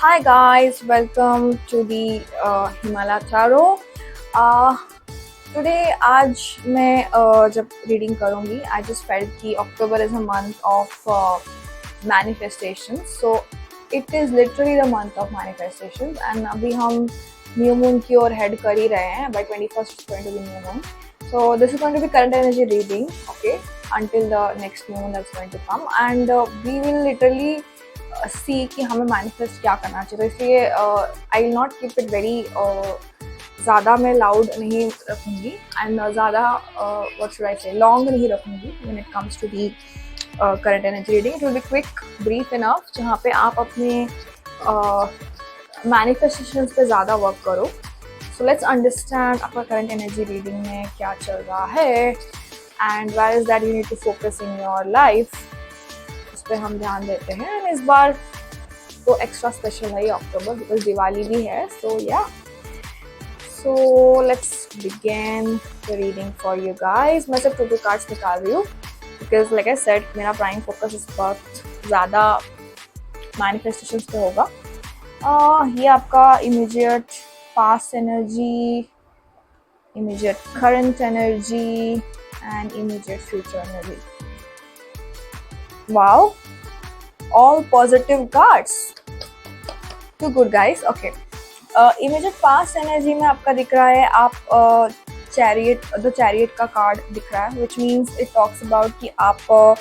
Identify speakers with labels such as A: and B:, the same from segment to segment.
A: Hi guys, welcome to the Himalaya Tarot. Uh, Today आज मैं जब रीडिंग करूँगी आई जस्ट फेल्ट कि October is a month of manifestation. So it is literally the month of manifestations and अभी हम new moon की ओर head कर ही रहे हैं. By 21st is going to be new moon. So this is going to be current energy reading, okay, until the next new moon that's going to come, and we will literally सी कि हमें manifest क्या करना चाहिए. तो इसलिए I will not keep it very ज़्यादा मैं loud नहीं रखूँगी एंड ज़्यादा व्हाट शुड आई से लॉन्ग नहीं रखूँगी when it comes to the current energy reading. It will be quick brief enough जहाँ पे आप अपने मैनिफेस्टेशंस पे ज़्यादा वर्क करो. सो लेट्स अंडरस्टैंड आपका करंट एनर्जी रीडिंग में क्या चल रहा है and where is that you need to focus in your life. पे हम ध्यान देते हैं. एंड इस बार तो एक्स्ट्रा स्पेशल है अक्टूबर बिकॉज दिवाली भी है. सो या so let's begin the reading for you guys. मैं सिर्फ 2 कार्ड्स निकाल रही हूँ बिकॉज लाइक आई सेड मेरा प्राइम फोकस इस वक्त ज़्यादा मैनिफेस्टेशंस पे होगा. ये आपका immediate past energy, immediate current energy and immediate future energy. Wow, all positive cards. Too good guys. Okay. Immediate past energy में आपका दिख रहा है आप the chariot का कार्ड दिख रहा है, which means it talks about कि आप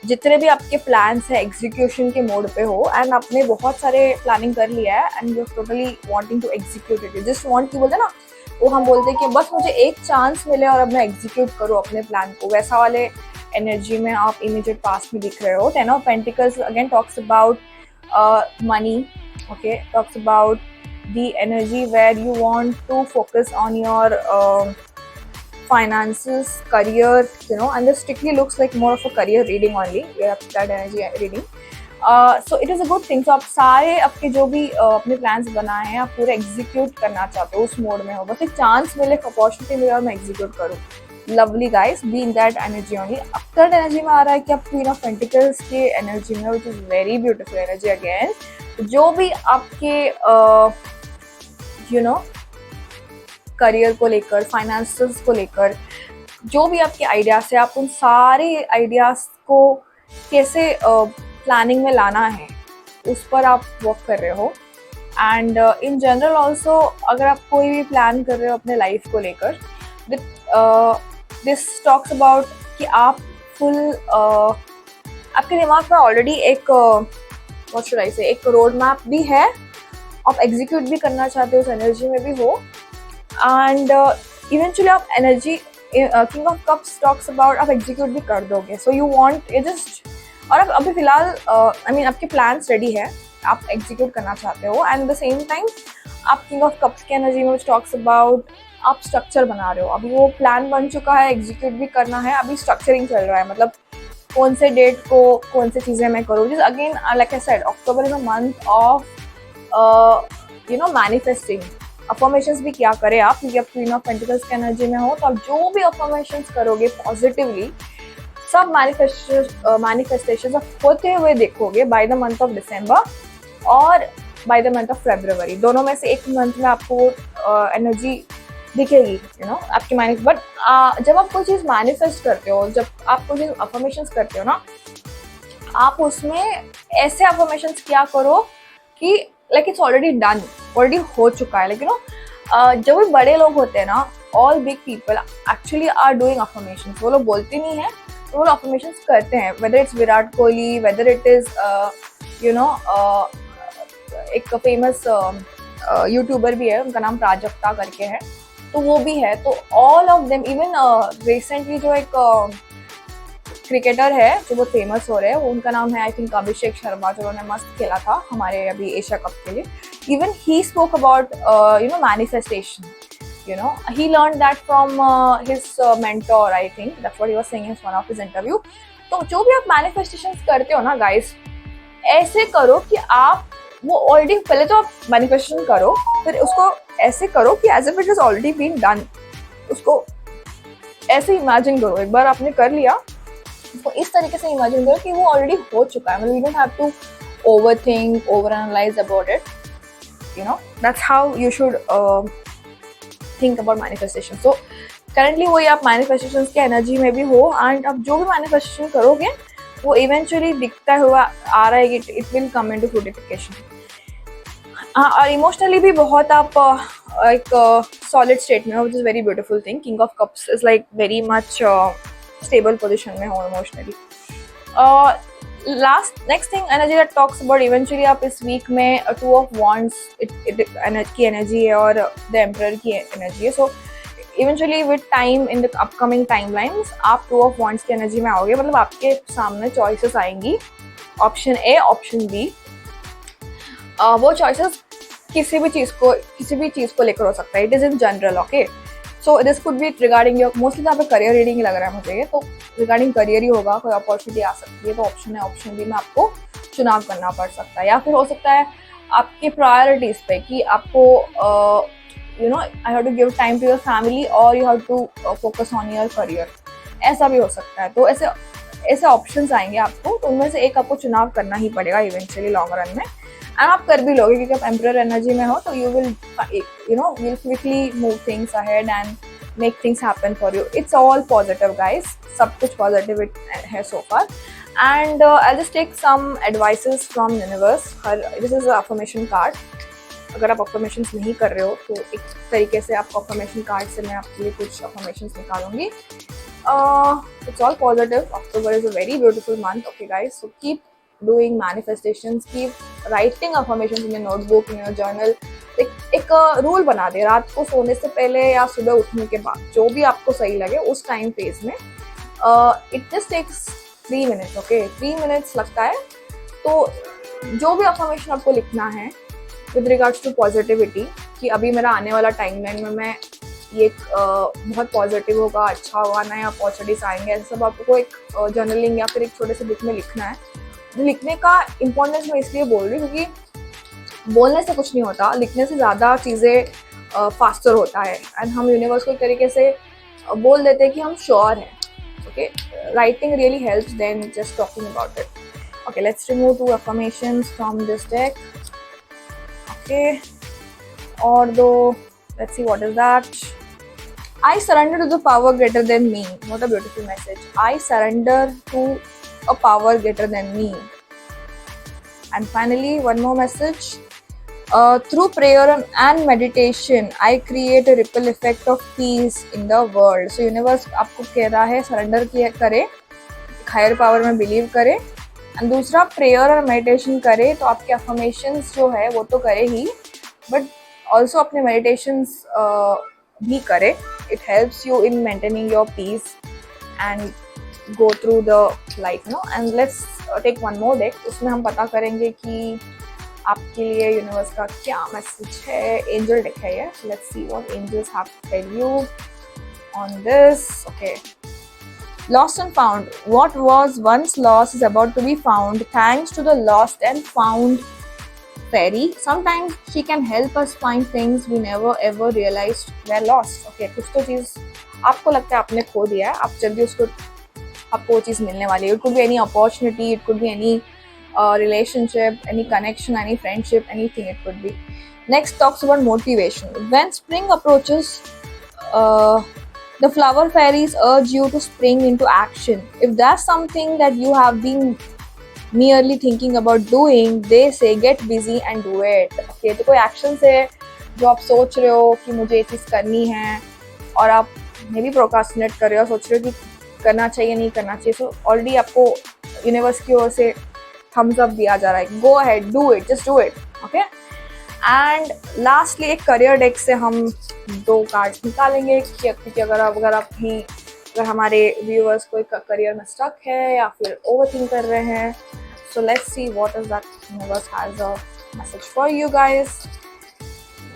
A: जितने भी आपके प्लान्स है एग्जीक्यूशन के मोड पे हो एंड आपने बहुत सारे प्लानिंग कर लिया है and you totally wanting to execute it. Just want की बोलते ना वो हम बोलते हैं कि बस मुझे एक चांस मिले और अब मैं एग्जीक्यूट करूँ अपने प्लान को. वैसा वाले एनर्जी में आप इमीडिएट पास्ट में दिख रहे हो. 10 of Pentacles again talks about money, okay, talks about the energy where you want to focus on your finances, career, you know, and this strictly looks like more of a career reading only. You have that energy reading. So it is a good thing. So आप सारे आपके जो भी अपने plans बनाए हैं आप पूरे एग्जीक्यूट करना चाहते हो, उस मोड में हो. बस एक चांस मिले, अपॉर्चुनिटी मिले और मैं एग्जीक्यूट करूँ. Lovely guys, be in that energy only. अब थर्ड एनर्जी में आ रहा है कि आप क्वीन ऑफ पेंटिकल्स के एनर्जी में, which is very beautiful energy again. जो भी आपके यू नो करियर को लेकर, फाइनेंसेस को लेकर जो भी आपके आइडियाज है, आप उन सारे आइडियाज को कैसे प्लानिंग में लाना है उस पर आप वर्क कर रहे हो. एंड इन जनरल ऑल्सो अगर आप कोई भी प्लान कर रहे हो अपने लाइफ को लेकर, दिस टॉक्स अबाउट कि आप फुल आपके दिमाग में ऑलरेडी एक व्हाट शुड आई से एक रोड मैप भी है, आप एग्जीक्यूट भी करना चाहते हो, उस एनर्जी में भी हो. एंड इवेंचुअली आप energy king of cups talks about आप एग्जीक्यूट भी कर दोगे. सो यू वांट ये जस्ट और अब अभी फिलहाल आई मीन आपके प्लान्स रेडी है, आप एग्जीक्यूट करना चाहते हो. एंड द सेम टाइम आप किंग ऑफ कप्स की एनर्जी में टॉक्स अबाउट आप स्ट्रक्चर बना रहे हो. अभी वो प्लान बन चुका है, एग्जीक्यूट भी करना है, अभी स्ट्रक्चरिंग चल रहा है. मतलब कौन से डेट को कौन से चीज़ें मैं करूँ. जिस again like I said October is a month of you know manifesting. Affirmations भी क्या करें आप, क्योंकि आप क्वीन ऑफ पेंटिकल्स की एनर्जी में हो, तो आप जो भी अफर्मेशंस करोगे पॉजिटिवली सब मैनिफेस्टेशन होते हुए देखोगे by the month of December और by the month of February. दोनों में से एक मंथ में आपको एनर्जी दिखेगी, यू नो, आपकी बट जब आप कोई चीज़ मैनिफेस्ट करते हो, जब आप कोई चीज़ अफर्मेशंस करते हो ना, आप उसमें ऐसे अफर्मेशंस क्या करो कि like it's already done, already हो चुका है. लेकिन जो भी बड़े लोग होते हैं ना, all big people actually are doing affirmations. वो लोग बोलते नहीं हैं, तो वो लोग अफर्मेशंस करते हैं. Whether it's Virat Kohli, whether it is you know एक फेमस यूट्यूबर भी है, उनका नाम प्राजक्ता करके है, तो वो भी है. तो all of them, even recently जो एक क्रिकेटर है जो बहुत फेमस हो रहे हैं, वो उनका नाम है आई थिंक अभिषेक शर्मा, जो उन्होंने मस्त खेला था हमारे अभी एशिया कप के लिए. Even he spoke about you know manifestation. You know, he learned that from his mentor, I think. That's what he was saying in one of his interview. तो जो भी आप मैनिफेस्टेशंस करते हो ना गाइस, ऐसे करो कि आप वो ऑलरेडी, पहले तो आप मैनिफेस्टेशन करो, फिर उसको ऐसे करो कि as if it is already been done. उसको ऐसे इमेजिन करो. एक बार आपने कर लिया, उसको इस तरीके से इमेजिन करो कि वो ऑलरेडी हो चुका है. मतलब you don't have to overthink, overanalyze about it. You know, that's how you should think about manifestation. So currently वही आप manifestations के energy में भी हो, and अब जो भी manifestation करोगे वो eventually दिखता हुआ आ रहा है कि it will come into fruitification. और इमोशनली भी बहुत आप एक सॉलिड स्टेट में हो, which is very beautiful thing. King of cups is like very much stable position में हो emotionally. Next thing energy that talks about eventually आप इस वीक में टू ऑफ वॉन्ड्स की एनर्जी है और द एम्परर की एनर्जी है. So eventually with time in the upcoming time lines आप टू ऑफ वॉन्ड्स की एनर्जी में आओगे. मतलब आपके सामने चॉइसेस आएंगी, ऑप्शन ए, ऑप्शन बी. वो चॉइसेस किसी भी चीज़ को लेकर हो सकता है. It is in general. Okay, so this could be regarding your, mostly यहाँ पे करियर रीडिंग लग रहा है मुझे, तो रिगार्डिंग करियर ही होगा. कोई अपॉर्चुनिटी आ सकती है तो ऑप्शन है, ऑप्शन बी में आपको चुनाव करना पड़ सकता है. या फिर हो सकता है आपकी प्रायोरिटीज़ पे कि आपको you know I have to give time to your family और you have to focus on your career. ऐसा भी हो सकता है. तो ऐसे ऑप्शंस आएंगे आपको, तो उनमें से एक आपको चुनाव करना ही पड़ेगा इवेंचुअली लॉन्ग रन में. एंड आप कर भी लोगे क्योंकि आप एम्परर एनर्जी में हो, तो you will quickly move things ahead and make things happen for you. It's all positive guys, सब कुछ पॉजिटिव है so far. And I just take some advices from universe. This is affirmation card. अगर आप affirmations नहीं कर रहे हो तो एक तरीके से आपको अफर्मेशन कार्ड से मैं आपके लिए कुछ अफर्मेशंस निकालूंगी. It's all positive. October is a very beautiful month. Okay guys, so keep doing manifestations, keep writing affirmations in your notebook, in your journal. एक रूल बना दे, रात को सोने से पहले या सुबह उठने के बाद, जो भी आपको सही लगे उस टाइम फेज में. It just takes 3 minutes. Okay, 3 minutes लगता है. तो जो भी अफर्मेशन आपको लिखना है विद रिगार्ड्स टू पॉजिटिविटी, कि अभी मेरा आने वाला टाइम लाइन में मैं ये बहुत पॉजिटिव होगा, अच्छा होगा, नए अपॉर्चुनिटीज आएंगे, ऐसा सब आपको एक जर्नलिंग या फिर एक छोटे से बुक में लिखना है. लिखने का इम्पोर्टेंस मैं इसलिए बोल रही हूँ क्योंकि बोलने से कुछ नहीं होता, लिखने से ज़्यादा चीज़ें फास्टर होता है. एंड हम यूनिवर्स को एक तरीके से बोल देते हैं कि हम श्योर हैं. Okay, writing really helps then just talking about it. Okay, let's remove 2 affirmations from this deck. Okay, और दो, let's see what is that. I surrender to the power greater than me. What a beautiful message. I surrender to a power greater than me. And finally, one more message. Through prayer and meditation, I create a ripple effect of peace in the world. So universe आपको कह रहा है surrender करे, higher power में believe करे, and दूसरा prayer और meditation करे. तो आपके affirmations जो है वो तो करे ही, but also अपने meditations भी करे. It helps you in maintaining your peace and go through the life, you know. And let's take one more deck. उसमें हम पता करेंगे कि आपके लिए यूनिवर्स का क्या मैसेज है. एंजल डेक है ये. Let's see what angels have to tell you on this. Okay. Lost and found. What was once lost is about to be found thanks to the lost and found fairy. Sometimes she can help us find things we never ever realized were lost. Okay, कुछ तो चीज़ आपको लगता है आपने खो दिया है, आप जल्दी उसको, आपको वो चीज़ मिलने वाली है. It could be any opportunity, it could be any relationship, any connection, any friendship, anything it could be. Next talks about motivation. When spring approaches, the flower fairies urge you to spring into action. If that's something that you have been merely thinking about doing, they say get busy and do it. Okay, तो कोई action है जो आप सोच रहे हो कि मुझे ये चीज़ करनी है और आप मे भी प्रोक्रास्टिनेट कर रहे हो, सोच रहे हो कि करना चाहिए नहीं करना चाहिए. सो ऑलरेडी आपको यूनिवर्स की ओर से थम्स अप दिया जा रहा है. Go ahead, do it, just do it. Okay, and lastly एक करियर डेक से हम 2 कार्ड्स निकालेंगे क्योंकि अगर हमारे व्यूअर्स कोई करियर में स्टक है या फिर ओवरथिंक कर रहे हैं. So let's see what is that universe has a message for you guys.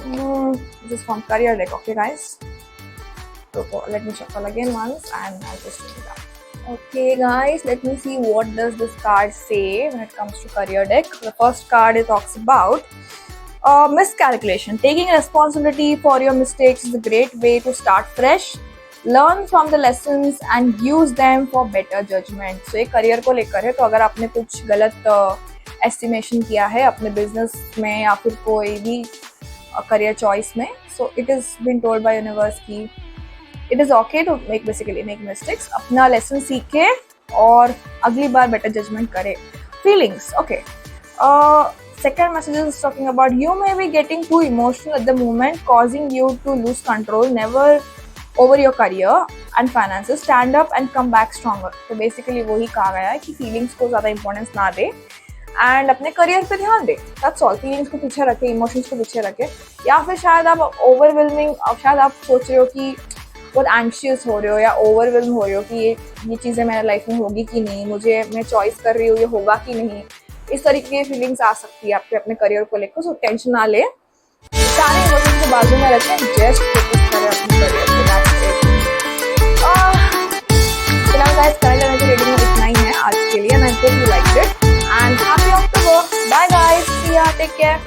A: This is from career deck. Okay guys, so let me shuffle again once and I'll just do that. Okay guys, let me see what does this card say when it comes to career deck. The first card it talks about miscalculation. Taking responsibility for your mistakes is a great way to start fresh. Learn from the lessons and use them for better judgment. So ये career को लेकर है. तो अगर आपने कुछ गलत estimation किया है अपने बिजनेस में या फिर कोई भी करियर चॉइस में. So it is been told by universe की it is okay to make mistakes. अपना लेसन सीखे और अगली बार बेटर जजमेंट करे. Feelings, okay. Second message is talking about you may be getting too emotional at the moment, causing you to lose control. Never over your career and finances. Stand up and come back stronger. तो basically वही कहा गया है कि feelings को ज़्यादा importance ना दे and अपने करियर पे ध्यान दे. That's all. फीलिंग्स को पीछे रखे, इमोशंस को पीछे रखे. या फिर शायद आप ओवरवेलमिंग, शायद आप सोच रहे हो कि बहुत एंक्शियस हो रहे हो या ओवरवेलम हो रहे हो कि ये चीज़ें मेरे लाइफ में होगी कि नहीं, मैं चॉइस कर रही हूँ ये होगा कि नहीं. इस तरीके की फीलिंग्स आ सकती है आपके अपने करियर को लेकर. सो टेंशन ना ले, सारे इमोशंस को बाजू में रखें, जस्ट फोकस करें अपने करियर पे. फिलहाल गाइस करंट एनर्जी रीडिंग में इतना ही है आज के लिए. And I hope you liked it and happy October. Bye guys, see ya, take care.